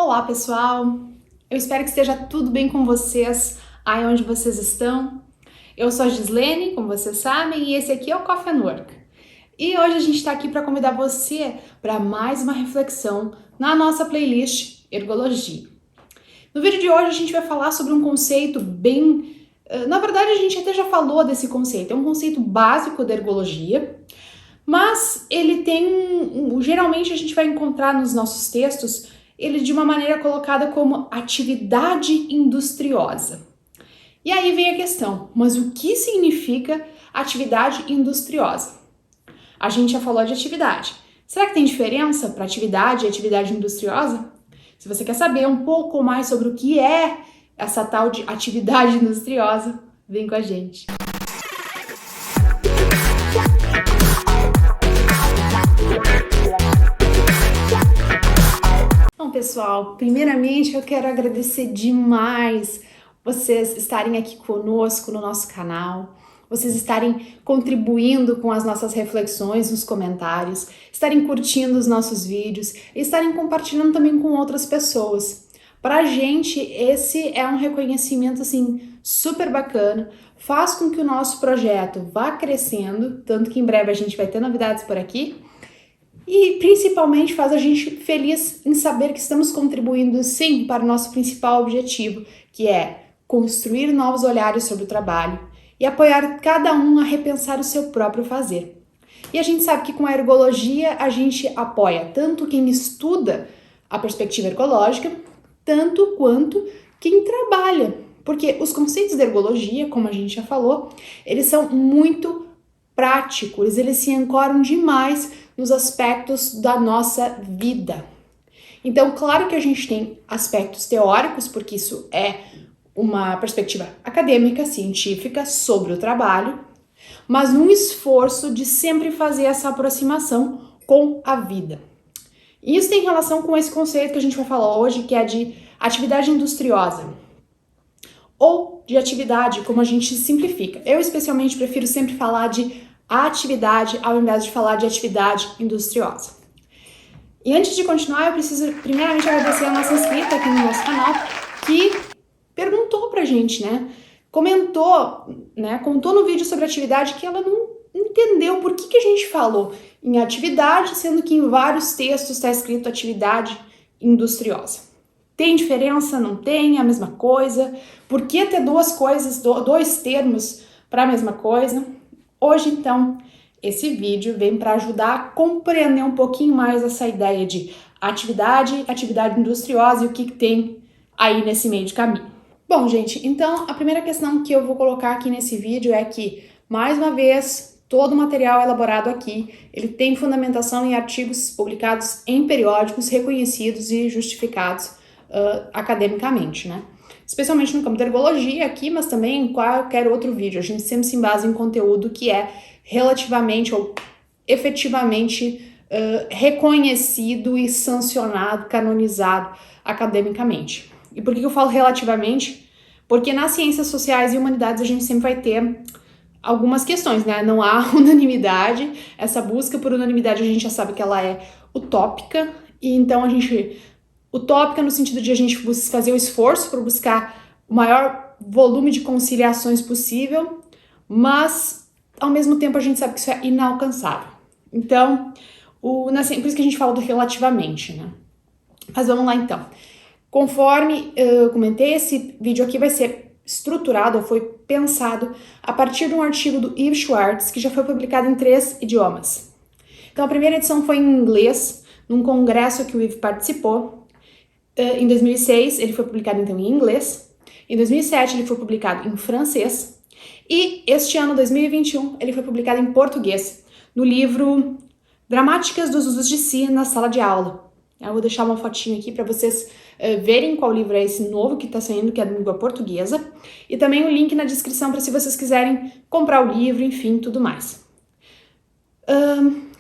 Olá, pessoal! Eu espero que esteja tudo bem com vocês aí onde vocês estão. Eu sou a Gislene, como vocês sabem, e esse aqui é o Coffee and Work. E hoje a gente está aqui para convidar você para mais uma reflexão na nossa playlist Ergologia. No vídeo de hoje a gente vai falar sobre um conceito bem... Na verdade, a gente até já falou desse conceito. É um conceito básico da ergologia, mas ele tem geralmente a gente vai encontrar nos nossos textos ele de uma maneira colocada como atividade industriosa. E aí vem a questão, mas o que significa atividade industriosa? A gente já falou de atividade. Será que tem diferença para atividade e atividade industriosa? Se você quer saber um pouco mais sobre o que é essa tal de atividade industriosa, vem com a gente. Bom, pessoal, primeiramente eu quero agradecer demais vocês estarem aqui conosco no nosso canal, vocês estarem contribuindo com as nossas reflexões nos comentários, estarem curtindo os nossos vídeos e estarem compartilhando também com outras pessoas. Pra gente, esse é um reconhecimento assim super bacana, faz com que o nosso projeto vá crescendo, tanto que em breve a gente vai ter novidades por aqui. E principalmente faz a gente feliz em saber que estamos contribuindo sim para o nosso principal objetivo, que é construir novos olhares sobre o trabalho e apoiar cada um a repensar o seu próprio fazer. E a gente sabe que com a ergologia a gente apoia tanto quem estuda a perspectiva ergológica, tanto quanto quem trabalha, porque os conceitos da ergologia, como a gente já falou, eles são muito práticos, eles se ancoram demais nos aspectos da nossa vida. Então, claro que a gente tem aspectos teóricos, porque isso é uma perspectiva acadêmica, científica sobre o trabalho, mas num esforço de sempre fazer essa aproximação com a vida. E isso tem relação com esse conceito que a gente vai falar hoje, que é de atividade industriosa, ou de atividade, como a gente simplifica. Eu, especialmente, prefiro sempre falar de atividade ao invés de falar de atividade industriosa. E antes de continuar, eu preciso primeiramente agradecer a nossa inscrita aqui no nosso canal, que perguntou pra gente, comentou, contou no vídeo sobre atividade que ela não entendeu por que a gente falou em atividade, sendo que em vários textos está escrito atividade industriosa. Tem diferença? Não tem? É a mesma coisa? Por que ter duas coisas, dois termos para a mesma coisa? Hoje, então, esse vídeo vem para ajudar a compreender um pouquinho mais essa ideia de atividade industriosa e o que tem aí nesse meio de caminho. Bom, gente, então a primeira questão que eu vou colocar aqui nesse vídeo é que, mais uma vez, todo o material elaborado aqui, ele tem fundamentação em artigos publicados em periódicos reconhecidos e justificados academicamente, Especialmente no campo da ergologia aqui, mas também em qualquer outro vídeo. A gente sempre se embasa em conteúdo que é relativamente ou efetivamente reconhecido e sancionado, canonizado academicamente. E por que eu falo relativamente? Porque nas ciências sociais e humanidades a gente sempre vai ter algumas questões, Não há unanimidade. Essa busca por unanimidade a gente já sabe que ela é utópica, e então utópica no sentido de a gente fazer o esforço para buscar o maior volume de conciliações possível, mas ao mesmo tempo a gente sabe que isso é inalcançável. Então, por isso que a gente fala do relativamente, Mas vamos lá então. Conforme eu comentei, esse vídeo aqui vai ser estruturado, ou foi pensado a partir de um artigo do Yves Schwartz, que já foi publicado em 3 idiomas. Então a primeira edição foi em inglês, num congresso que o Yves participou. Em 2006, ele foi publicado então em inglês. Em 2007, ele foi publicado em francês. E este ano, 2021, ele foi publicado em português, no livro Gramáticas dos Usos de Si na Sala de Aula. Eu vou deixar uma fotinha aqui para vocês verem qual livro é esse novo que está saindo, que é da língua portuguesa. E também o link na descrição para se vocês quiserem comprar o livro, enfim, tudo mais.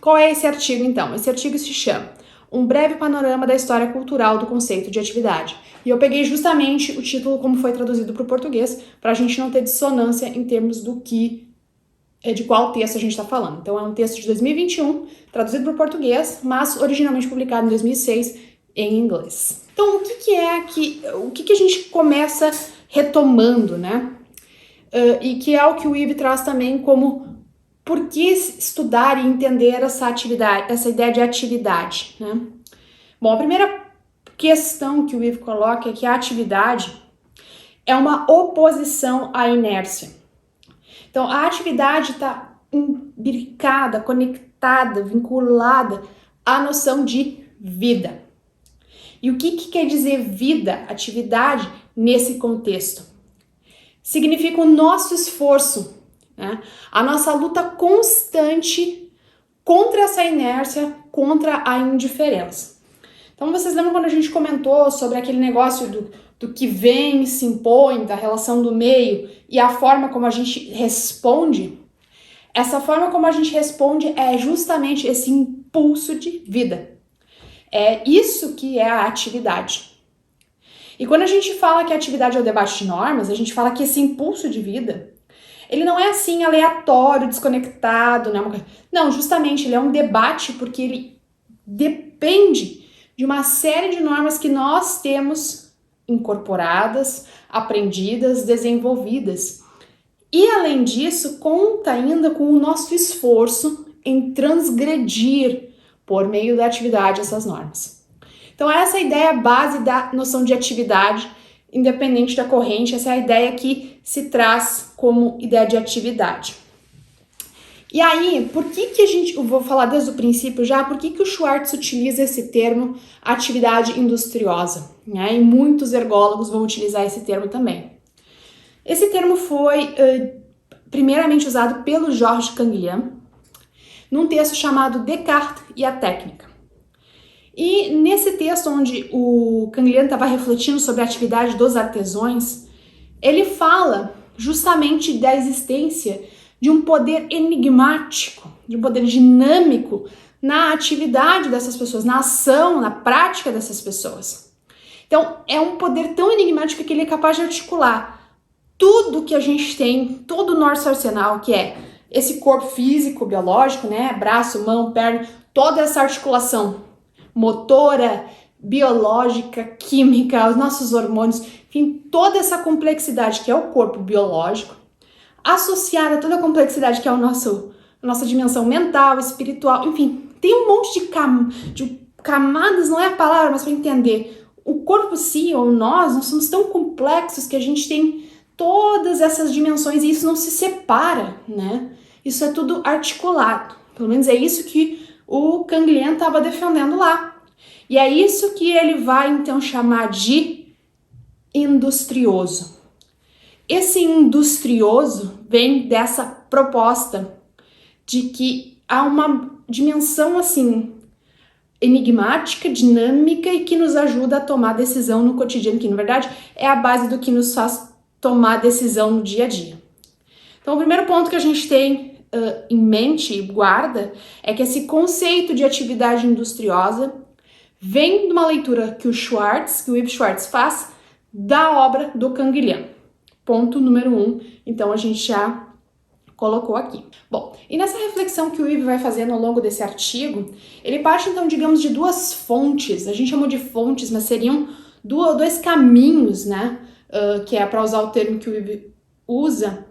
Qual é esse artigo, então? Esse artigo se chama Um breve panorama da história cultural do conceito de atividade. E eu peguei justamente o título como foi traduzido para o português, para a gente não ter dissonância em termos de qual texto a gente está falando. Então é um texto de 2021, traduzido para o português, mas originalmente publicado em 2006 em inglês. Então, o que a gente começa retomando, né? E que é o que o Yves traz também como por que estudar e entender essa atividade, essa ideia de atividade, né? Bom, a primeira questão que o Yves coloca é que a atividade é uma oposição à inércia. Então, a atividade está imbricada, conectada, vinculada à noção de vida. E o que quer dizer vida, atividade, nesse contexto? Significa o nosso esforço, né? A nossa luta constante contra essa inércia, contra a indiferença. Então, vocês lembram quando a gente comentou sobre aquele negócio do que vem e se impõe, da relação do meio e a forma como a gente responde? Essa forma como a gente responde é justamente esse impulso de vida. É isso que é a atividade. E quando a gente fala que a atividade é o debate de normas, a gente fala que esse impulso de vida, ele não é assim aleatório, desconectado, né? Não, justamente ele é um debate porque ele depende de uma série de normas que nós temos incorporadas, aprendidas, desenvolvidas. E além disso, conta ainda com o nosso esforço em transgredir por meio da atividade essas normas. Então essa é a ideia base da noção de atividade, independente da corrente, essa é a ideia que se traz como ideia de atividade. E aí, por que eu vou falar desde o princípio já, por que o Schwartz utiliza esse termo atividade industriosa, né? E muitos ergólogos vão utilizar esse termo também. Esse termo foi primeiramente usado pelo Georges Canguilhem, num texto chamado Descartes e a Técnica. E nesse texto onde o Canguilhem estava refletindo sobre a atividade dos artesãos, ele fala justamente da existência de um poder enigmático, de um poder dinâmico na atividade dessas pessoas, na ação, na prática dessas pessoas. Então, é um poder tão enigmático que ele é capaz de articular tudo que a gente tem, todo o nosso arsenal, que é esse corpo físico, biológico, né? Braço, mão, perna, toda essa articulação motora, biológica, química, os nossos hormônios, enfim, toda essa complexidade que é o corpo biológico, associada a toda a complexidade que é a nossa dimensão mental, espiritual, enfim, tem um monte de camadas, não é a palavra, mas para entender. O corpo si, ou nós somos tão complexos que a gente tem todas essas dimensões e isso não se separa, né? Isso é tudo articulado. Pelo menos é isso que o Canguilhem estava defendendo lá. E é isso que ele vai então chamar de industrioso. Esse industrioso vem dessa proposta de que há uma dimensão assim enigmática, dinâmica e que nos ajuda a tomar decisão no cotidiano, que na verdade é a base do que nos faz tomar decisão no dia a dia. Então o primeiro ponto que a gente tem em mente e guarda é que esse conceito de atividade industriosa vem de uma leitura que o Yves Schwartz faz da obra do Canguilhem. Ponto número 1, então a gente já colocou aqui. Bom, e nessa reflexão que o Yves vai fazendo ao longo desse artigo, ele parte então, digamos, de duas fontes, a gente chamou de fontes, mas seriam dois caminhos, né, que é para usar o termo que o Yves usa,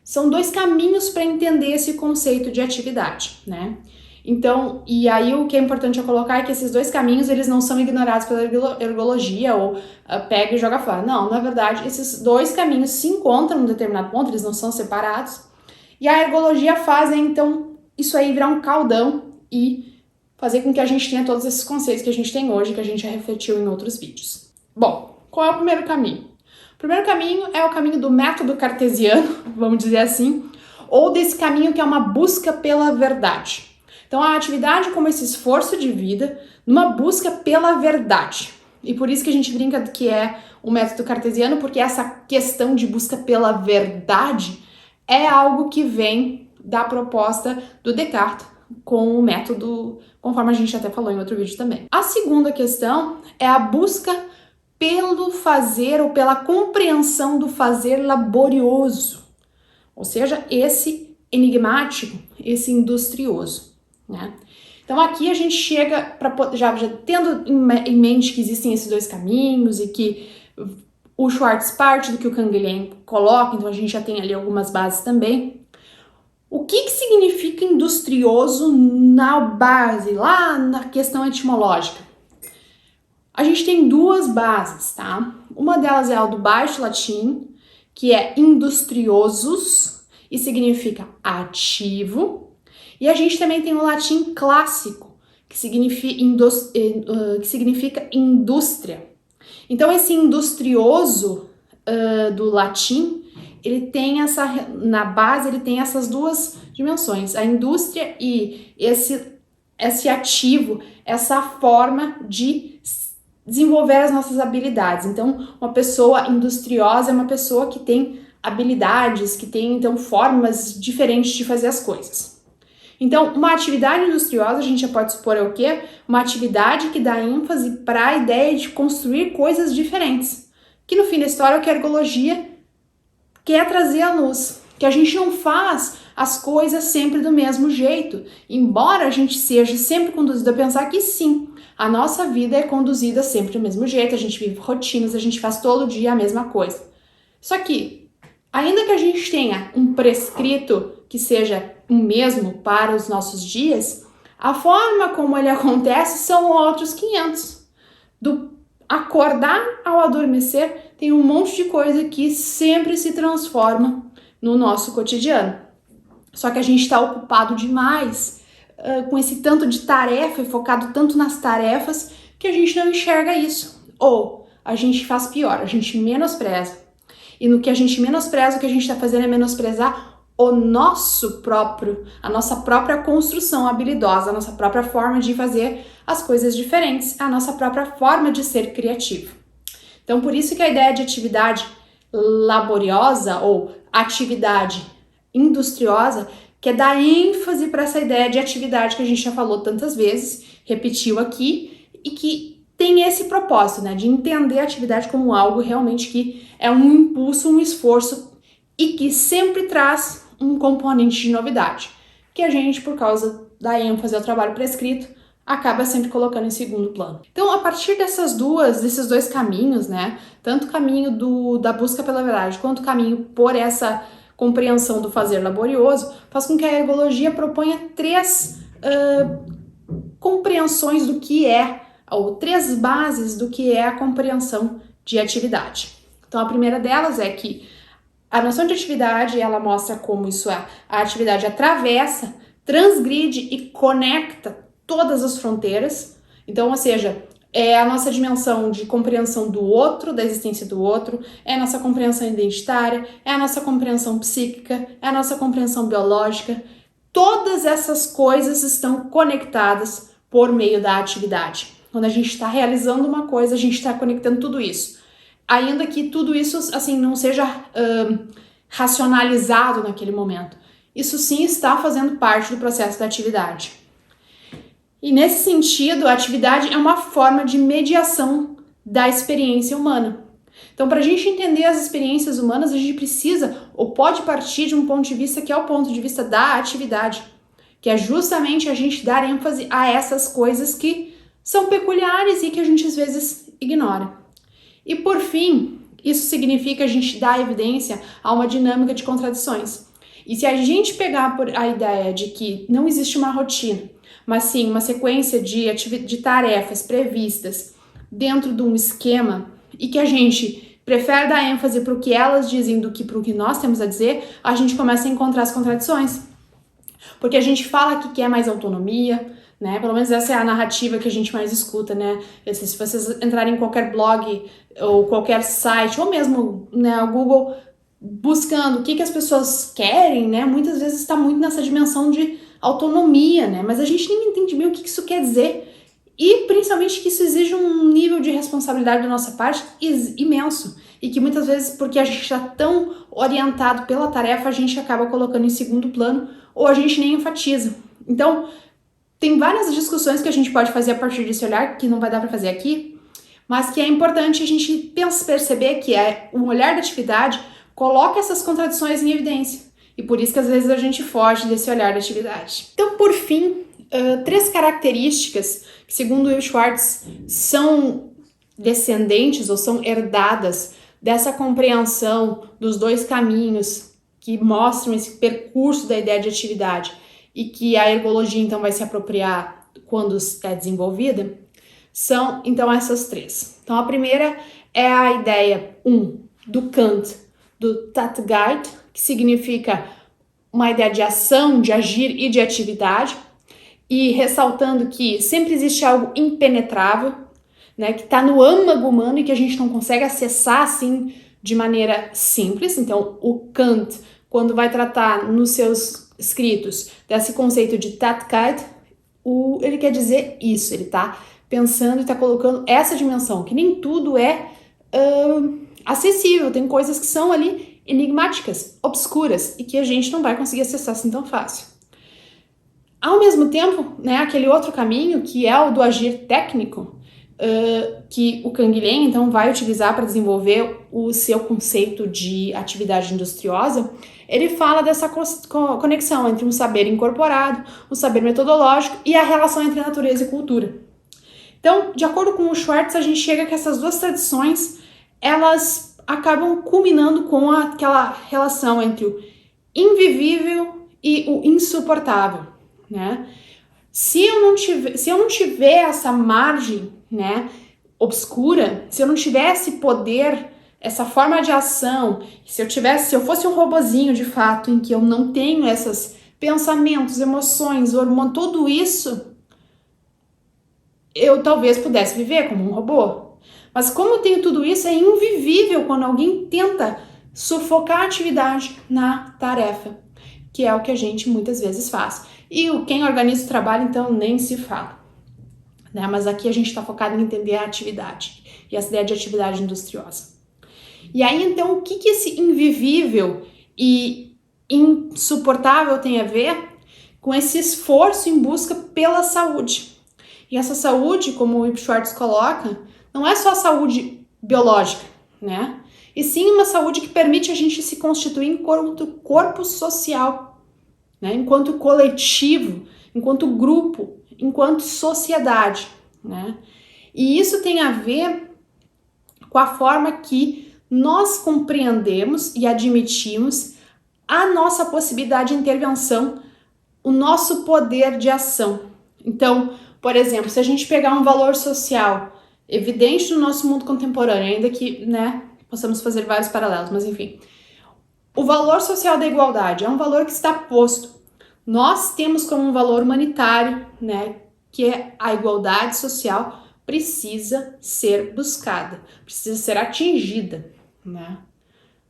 são dois caminhos para entender esse conceito de atividade, né? Então, e aí o que é importante eu colocar é que esses dois caminhos, eles não são ignorados pela ergologia ou pega e joga fora. Não, na verdade, esses dois caminhos se encontram em um determinado ponto, eles não são separados. E a ergologia faz, então, isso aí virar um caldão e fazer com que a gente tenha todos esses conceitos que a gente tem hoje, que a gente já refletiu em outros vídeos. Bom, qual é o primeiro caminho? O primeiro caminho é o caminho do método cartesiano, vamos dizer assim, ou desse caminho que é uma busca pela verdade. Então, a atividade como esse esforço de vida numa busca pela verdade. E por isso que a gente brinca que é o método cartesiano, porque essa questão de busca pela verdade é algo que vem da proposta do Descartes com o método, conforme a gente até falou em outro vídeo também. A segunda questão é a busca pelo fazer ou pela compreensão do fazer laborioso, ou seja, esse enigmático, esse industrioso, né? Então aqui a gente chega para já tendo em mente que existem esses dois caminhos e que o Schwartz parte do que o Canguilhem coloca, então a gente já tem ali algumas bases também. O que significa industrioso na base, lá na questão etimológica? A gente tem duas bases, tá? Uma delas é a do Baixo Latim, que é industriosus e significa ativo. E a gente também tem o latim clássico, que significa indústria. Então, esse industrioso do latim, ele tem na base, ele tem essas duas dimensões, a indústria e esse ativo, essa forma de desenvolver as nossas habilidades. Então, uma pessoa industriosa é uma pessoa que tem habilidades, que tem, então, formas diferentes de fazer as coisas. Então, uma atividade industriosa, a gente já pode supor é o quê? Uma atividade que dá ênfase para a ideia de construir coisas diferentes. Que no fim da história, o que a ergologia quer trazer à luz. Que a gente não faz as coisas sempre do mesmo jeito. Embora a gente seja sempre conduzido a pensar que sim, a nossa vida é conduzida sempre do mesmo jeito, a gente vive rotinas, a gente faz todo dia a mesma coisa. Só que, ainda que a gente tenha um prescrito que seja o mesmo para os nossos dias, a forma como ele acontece são outros 500. Do acordar ao adormecer, tem um monte de coisa que sempre se transforma no nosso cotidiano. Só que a gente está ocupado demais com esse tanto de tarefa e focado tanto nas tarefas que a gente não enxerga isso. Ou a gente faz pior, a gente menospreza. E no que a gente menospreza, o que a gente está fazendo é menosprezar a nossa própria construção habilidosa, a nossa própria forma de fazer as coisas diferentes, a nossa própria forma de ser criativo. Então, por isso que a ideia de atividade laboriosa ou atividade industriosa quer dar ênfase para essa ideia de atividade que a gente já falou tantas vezes, repetiu aqui, e que tem esse propósito, né, de entender a atividade como algo realmente que é um impulso, um esforço e que sempre traz um componente de novidade, que a gente, por causa da ênfase ao trabalho prescrito, acaba sempre colocando em segundo plano. Então, a partir desses dois caminhos, né, tanto o caminho da busca pela verdade, quanto o caminho por essa compreensão do fazer laborioso, faz com que a ergologia proponha três compreensões do que é, ou três bases do que é a compreensão de atividade. Então, a primeira delas é que a noção de atividade, ela mostra como a atividade atravessa, transgride e conecta todas as fronteiras. Então, ou seja, é a nossa dimensão de compreensão do outro, da existência do outro, é a nossa compreensão identitária, é a nossa compreensão psíquica, é a nossa compreensão biológica. Todas essas coisas estão conectadas por meio da atividade. Quando a gente está realizando uma coisa, a gente está conectando tudo isso. Ainda que tudo isso, assim, não seja racionalizado naquele momento. Isso sim está fazendo parte do processo da atividade. E nesse sentido, a atividade é uma forma de mediação da experiência humana. Então, para a gente entender as experiências humanas, a gente precisa ou pode partir de um ponto de vista que é o ponto de vista da atividade, que é justamente a gente dar ênfase a essas coisas que são peculiares e que a gente às vezes ignora. E por fim, isso significa a gente dar evidência a uma dinâmica de contradições. E se a gente pegar por a ideia de que não existe uma rotina, mas sim uma sequência de tarefas previstas dentro de um esquema e que a gente prefere dar ênfase para o que elas dizem do que para o que nós temos a dizer, a gente começa a encontrar as contradições. Porque a gente fala que quer mais autonomia, né? Pelo menos essa é a narrativa que a gente mais escuta, né? Se vocês entrarem em qualquer blog ou qualquer site, ou mesmo, né, o Google, buscando o que as pessoas querem, né? Muitas vezes está muito nessa dimensão de autonomia, né? Mas a gente nem entende bem o que isso quer dizer. E principalmente que isso exige um nível de responsabilidade da nossa parte imenso. E que muitas vezes, porque a gente está tão orientado pela tarefa, a gente acaba colocando em segundo plano ou a gente nem enfatiza. Então, tem várias discussões que a gente pode fazer a partir desse olhar, que não vai dar para fazer aqui, mas que é importante a gente perceber que o olhar da atividade coloca essas contradições em evidência. E por isso que às vezes a gente foge desse olhar da atividade. Então, por fim, três características que, segundo Will Schwartz, são descendentes ou são herdadas dessa compreensão dos dois caminhos que mostram esse percurso da ideia de atividade e que a ergologia então vai se apropriar quando é desenvolvida, são então essas três. Então a primeira é a ideia do Kant, do Tätigkeit, que significa uma ideia de ação, de agir e de atividade, e ressaltando que sempre existe algo impenetrável, né, que está no âmago humano e que a gente não consegue acessar assim de maneira simples. Então o Kant, quando vai tratar nos seus escritos desse conceito de Tätigkeit, ele quer dizer isso, ele está pensando e está colocando essa dimensão, que nem tudo é acessível, tem coisas que são ali enigmáticas, obscuras, e que a gente não vai conseguir acessar assim tão fácil. Ao mesmo tempo, né, aquele outro caminho, que é o do agir técnico, que o Canguilhem, então, vai utilizar para desenvolver o seu conceito de atividade industriosa, ele fala dessa conexão entre um saber incorporado, um saber metodológico e a relação entre natureza e cultura. Então, de acordo com o Schwartz, a gente chega que essas duas tradições, elas acabam culminando com aquela relação entre o invivível e o insuportável, né? Se eu não tiver essa margem, né, obscura, se eu não tivesse poder, essa forma de ação, se eu fosse um robozinho de fato, em que eu não tenho esses pensamentos, emoções, hormônio, tudo isso, eu talvez pudesse viver como um robô. Mas como eu tenho tudo isso, é invivível quando alguém tenta sufocar a atividade na tarefa, que é o que a gente muitas vezes faz. E quem organiza o trabalho, então, nem se fala, né? Mas aqui a gente está focado em entender a atividade e essa ideia de atividade industriosa. E aí, então, o que esse invivível e insuportável tem a ver com esse esforço em busca pela saúde? E essa saúde, como o Schwartz coloca, não é só a saúde biológica, né? E sim uma saúde que permite a gente se constituir enquanto corpo social, né? Enquanto coletivo, enquanto grupo, enquanto sociedade, né? E isso tem a ver com a forma que nós compreendemos e admitimos a nossa possibilidade de intervenção, o nosso poder de ação. Então, por exemplo, se a gente pegar um valor social evidente no nosso mundo contemporâneo, ainda que, né, possamos fazer vários paralelos, mas enfim, o valor social da igualdade é um valor que está posto. Nós temos como um valor humanitário, né, que é a igualdade social, precisa ser buscada, precisa ser atingida, né?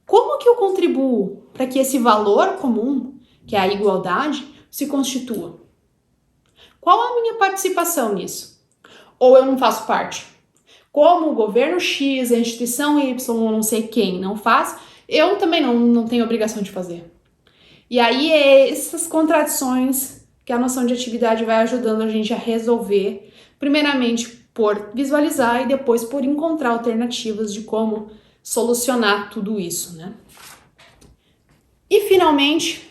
Como que eu contribuo para que esse valor comum, que é a igualdade, se constitua? Qual a minha participação nisso? Ou eu não faço parte? Como o governo X, a instituição Y, não sei quem não faz, eu também não tenho obrigação de fazer. E aí é essas contradições que a noção de atividade vai ajudando a gente a resolver, primeiramente por visualizar e depois por encontrar alternativas de como solucionar tudo isso, né? E finalmente,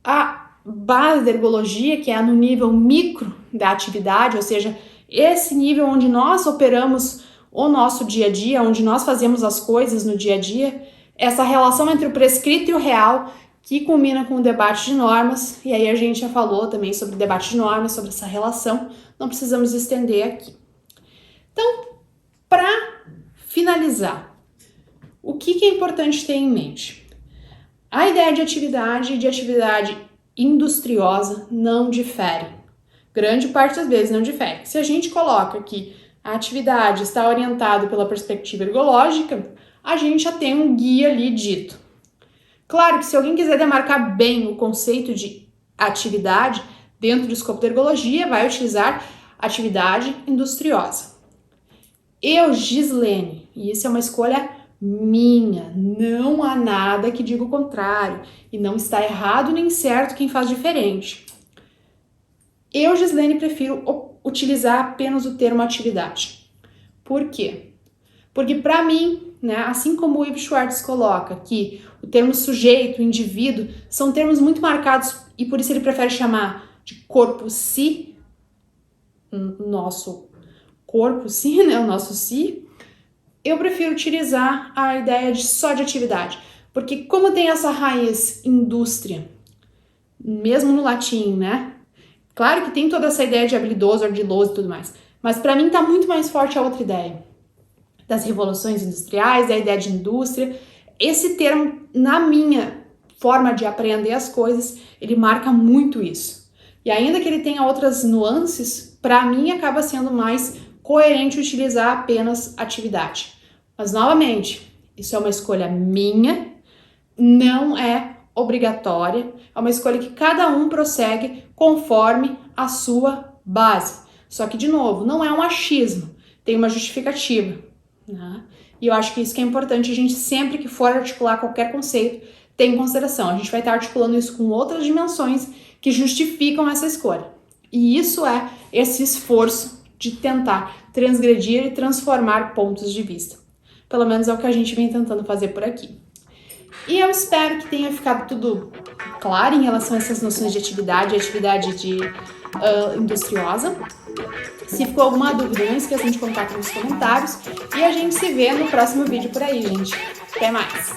a base da ergologia, que é no nível micro da atividade, ou seja, esse nível onde nós operamos o nosso dia a dia, onde nós fazemos as coisas no dia a dia, essa relação entre o prescrito e o real, que culmina com o debate de normas, e aí a gente já falou também sobre o debate de normas, sobre essa relação, não precisamos estender aqui. Então, para finalizar, o que é importante ter em mente? A ideia de atividade industriosa não difere. Grande parte das vezes não difere. Se a gente coloca que a atividade está orientada pela perspectiva ergológica, a gente já tem um guia ali dito. Claro que se alguém quiser demarcar bem o conceito de atividade dentro do escopo da ergologia, vai utilizar atividade industriosa. Eu, Gislene, e isso é uma escolha minha, não há nada que diga o contrário, e não está errado nem certo quem faz diferente. Eu, Gislene, prefiro utilizar apenas o termo atividade. Por quê? Porque para mim, né, assim como o Will Schwartz coloca que o termo sujeito, indivíduo, são termos muito marcados e por isso ele prefere chamar de corpo si, nosso corpo si, né, o nosso si, eu prefiro utilizar a ideia de só de atividade, porque como tem essa raiz indústria, mesmo no latim, né? Claro que tem toda essa ideia de habilidoso, ardiloso e tudo mais, mas para mim tá muito mais forte a outra ideia das revoluções industriais, da ideia de indústria. Esse termo, na minha forma de aprender as coisas, ele marca muito isso. E ainda que ele tenha outras nuances, para mim acaba sendo mais coerente utilizar apenas atividade. Mas, novamente, isso é uma escolha minha, não é obrigatória, é uma escolha que cada um prossegue conforme a sua base. Só que, de novo, não é um achismo, tem uma justificativa, né? E eu acho que isso que é importante a gente, sempre que for articular qualquer conceito, ter em consideração. A gente vai estar articulando isso com outras dimensões que justificam essa escolha. E isso é esse esforço de tentar transgredir e transformar pontos de vista. Pelo menos é o que a gente vem tentando fazer por aqui. E eu espero que tenha ficado tudo claro em relação a essas noções de atividade industriosa. Se ficou alguma dúvida, não esqueçam de colocar aqui nos comentários. E a gente se vê no próximo vídeo por aí, gente. Até mais!